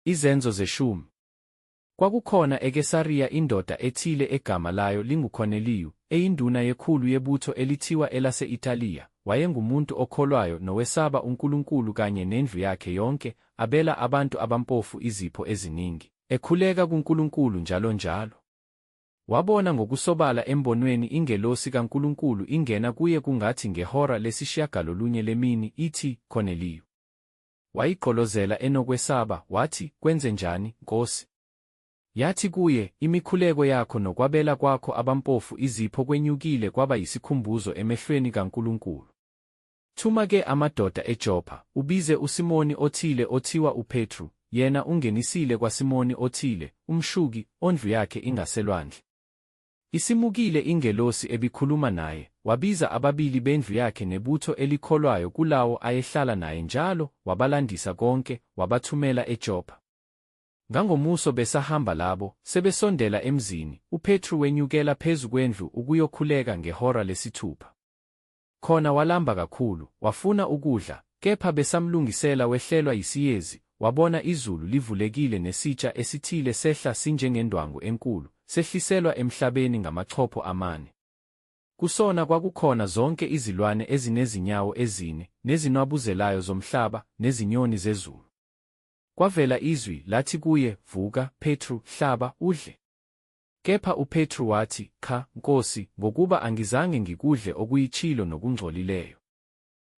Izenzo zeshumi. Kwakukhona eKesariya indoda ethile egama layo linguKhoneliyu, eyinduna yekhulu yebutho elithiwa elase-Italiya. Wayengumuntu okholwayo nowesaba uNkulunkulu kanye nendlu yakhe yonke, abela abantu abampofu izipho eziningi, ekhuleka kuNkulunkulu njalonjalo. Wabona ngokusobala embonweni ingelosi kaNkulunkulu ingena kuye kungathi ngehora lesishiyagalolunye lemini, ithi, "Khoneliyu." Wayigqolozela enokwesaba, wathi, "Kwenzenjani, Nkosi?" Yathi kuye, "Imikhuleko yakho nokwabela kwakho abampofu izipho kwenyukile kwaba yisikhumbuzo emehlweni kaNkulunkulu. Thuma-ke amadoda eJopha, ubize uSimoni othile othiwa uPetru, yena ungenisile kwaSimoni othile, umshuki, ondlu yakhe ingaselwandle." Isimukile ingelosi ebikhuluma naye, wabiza ababili bendlu yakhe nebutho elikholwayo kulawo ayehlala naye njalo, wabalandisa konke, wabathumela eJopha. Ngangomuso besahamba labo, sebesondela emzini, uPetru wenyukela phezu kwendlu ukuyokhuleka ngehora lesithupha. Khona walamba kakhulu, wafuna ukudla, kepha besamlungisela wehlelwa yisiyezi, wabona izulu livulekile nesitsha esithile sehla sinjengendwangu enkulu, sehliselwa emhlabeni ngamachopho amane. Kusona kwakukhona zonke izilwane ezinezinyawo ezine, nezinwabuzelayo zomhlaba, nezinyoni zezulu. Kwavela izwi lathi kuye, "Vuka, Petru, hlaba, udle." Kepha uPetru wathi, "Cha, Nkosi, ngokuba angizange ngikudle okuyitshilo nokungcolileyo."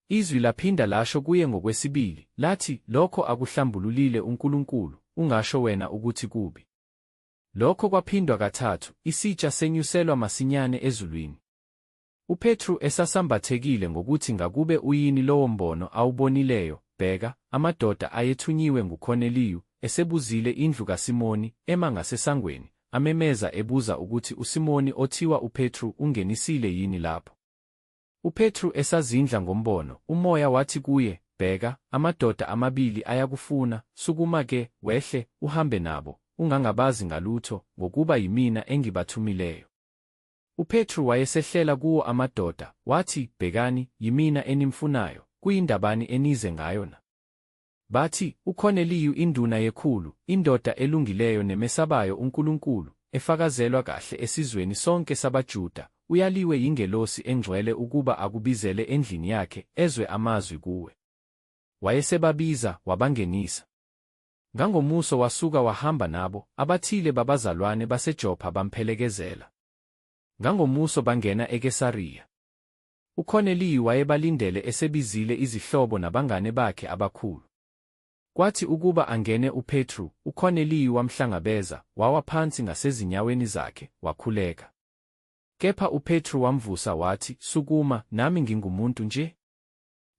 Izwi laphinda lasho kuye ngokwesibili, lathi, "Lokho akuhlambululile uNkulunkulu, ungasho wena ukuthi kubi." Lokho kwaphindwa kathathu, isitsha senyuselwa masinyane ezulwini. UPetru esasambathekile ngokuthi ngakube uyini lowo mbono awubonileyo, bheka, amadoda ayethunyiwe nguKhoneliyu, esebuzile indlu kaSimoni, ema ngasesangweni, amemeza ebuza ukuthi uSimoni othiwa uPetru ungenisile yini lapho. UPetru esazindla ngombono, uMoya wathi kuye, "Bheka, amadoda amabili ayakufuna, sukuma-ke, wehle, uhambe nabo, ungangabazi ngalutho, ngokuba yimina engibathumileyo." UPetru wayesehlela kuwo amadoda, wathi, "Bhekani, yimina enimfunayo, kuyindabani enize ngayo na?" Bathi, "UKhoneliyu induna yekhulu, indoda elungileyo nemesabayo uNkulunkulu, efakazelwa kahle esizweni sonke sabaJuda, uyaliwe yingelosi engcwele ukuba akubizele endlini yakhe, ezwe amazwi kuwe." Wayesebabiza, wabangenisa. Ngangomuso wasuka wahamba nabo, abathile babazalwane baseJopha bamphelekezela. Ngangomuso bangena eKesariya. UKhoneliyu wayebalindele esebizile izihlobo nabangane bakhe abakhulu. Kwathi ukuba angene uPetru, uKhoneliyu wamhlangabeza, wawa phansi ngasezinyaweni zakhe, wakhuleka. Kepha uPetru wamvusa wathi, "Sukuma, nami ngingumuntu nje."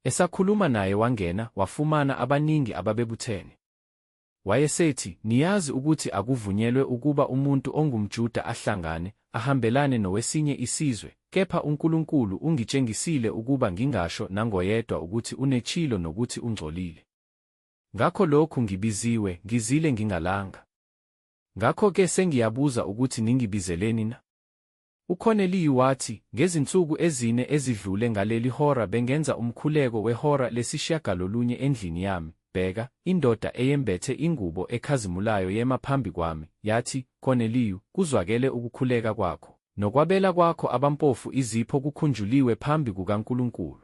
Esakhuluma naye wangena, wafumana abaningi ababebuthene. Wayesethi, "Niyazi ukuthi akuvunyelwe ukuba umuntu ongumJuda ahlangane, ahambelane nowesinye isizwe, kepha uNkulunkulu ungitshengisile ukuba ngingasho nangoyedwa ukuthi unetshilo nokuthi ungcolile. Ngakho lokhu ngibiziwe, ngizile ngingalanga. Ngakho-ke sengiyabuza ukuthi ningibizeleni na?" UKhoneliyu wathi, "Ngezinsuku ezine ezidlule ngaleli hora bengenza umkhuleko wehora lesishiyagalolunye endlini yami. Bheka, indoda eyembethe ingubo ekhazimulayo yema phambi kwami, yathi, 'Khoneliyu, kuzwakele ukukhuleka kwakho, nokwabela kwakho abampofu izipho kukhunjuliwe phambi kukaNkulunkulu.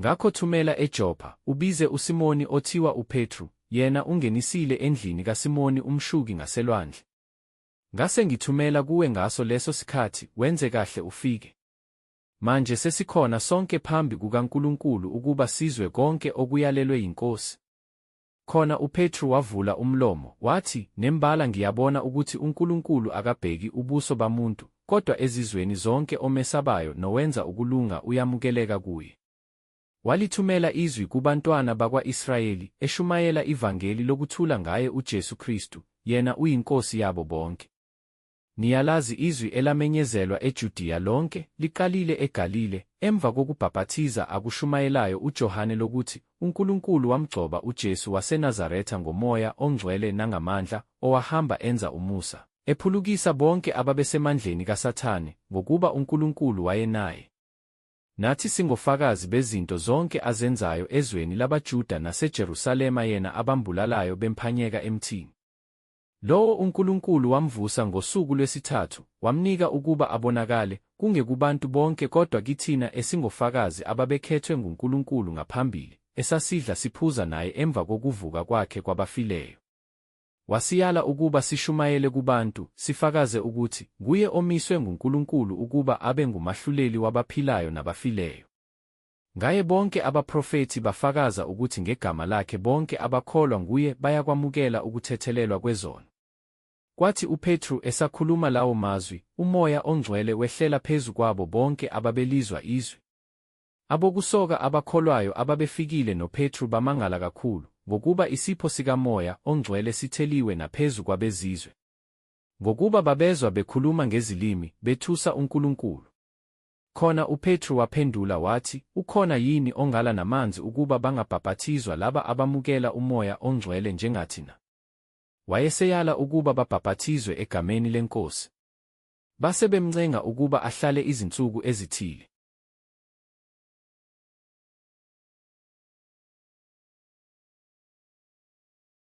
Ngakho thumela eJopha, ubize uSimoni othiwa uPetru, yena ungenisile endlini kaSimoni umshuki ngaselwandle. Ngase ngithumela kuwe ngaso leso sikhathi, wenze kahle ufike. Manje sesikhona sonke phambi kukaNkulunkulu ukuba sizwe konke okuyalelwe yiNkosi.'" Khona uPetru wavula umlomo, wathi, "Nembala ngiyabona ukuthi uNkulunkulu akabheki ubuso bamuntu, kodwa ezizweni zonke omesabayo nowenza ukulunga uyamukeleka kuye. Walithumela izwi kubantwana bakwa-Israyeli, eshumayela ivangeli lokuthula ngaye uJesu Kristu, yena uyiNkosi yabo bonke. Niyalazi izwi elamenyezelwa eJudiya lonke, liqalile eGalile, emva kokubhaphathiza akushumayelayo uJohane lokuthi uNkulunkulu wamgcoba uJesu waseNazaretha ngoMoya oNgcwele nangamandla, owahamba enza umusa, ephulukisa bonke ababesemandleni kaSathane, ngokuba uNkulunkulu wayenaye. Nathi singofakazi bezinto zonke azenzayo ezweni labaJuda naseJerusalema yena abambulalayo bemphanyeka emthini. Lowo uNkulunkulu wamvusa ngosuku lwesithathu, wamnika ukuba abonakale, kungekubantu bonke kodwa kithina esingofakazi ababekhethwe nguNkulunkulu ngaphambili, esasidla siphuza naye emva kokuvuka kwakhe kwabafileyo. Wasiyala ukuba sishumayele kubantu, sifakaze ukuthi nguye omiswe nguNkulunkulu ukuba abe ngumahluleli wabaphilayo nabafileyo. Ngaye bonke abaprofethi bafakaza ukuthi ngegama lakhe bonke abakholwa nguye bayakwamukela ukuthethelelwa kwezono. Kwathi uPetru esakhuluma lawo mazwi, uMoya oNgcwele wehlela phezu kwabo bonke ababelizwa izwi. Abokusoka abakholwayo ababefikile noPetru bamangala kakhulu, ngokuba isipho sikaMoya oNgcwele sitheliwe naphezu kwabezizwe. Ngokuba babezwa bekhuluma ngezilimi, bethusa uNkulunkulu. Khona uPetru waphendula wathi, ukhona yini ongala namanzi ukuba bangabhaphathizwa laba abamukela uMoya oNgcwele njengathina? Wayeseyala ukuba babhaphathizwe egameni leNkosi. Base bemncenga ukuba ahlale izinsuku ezithile.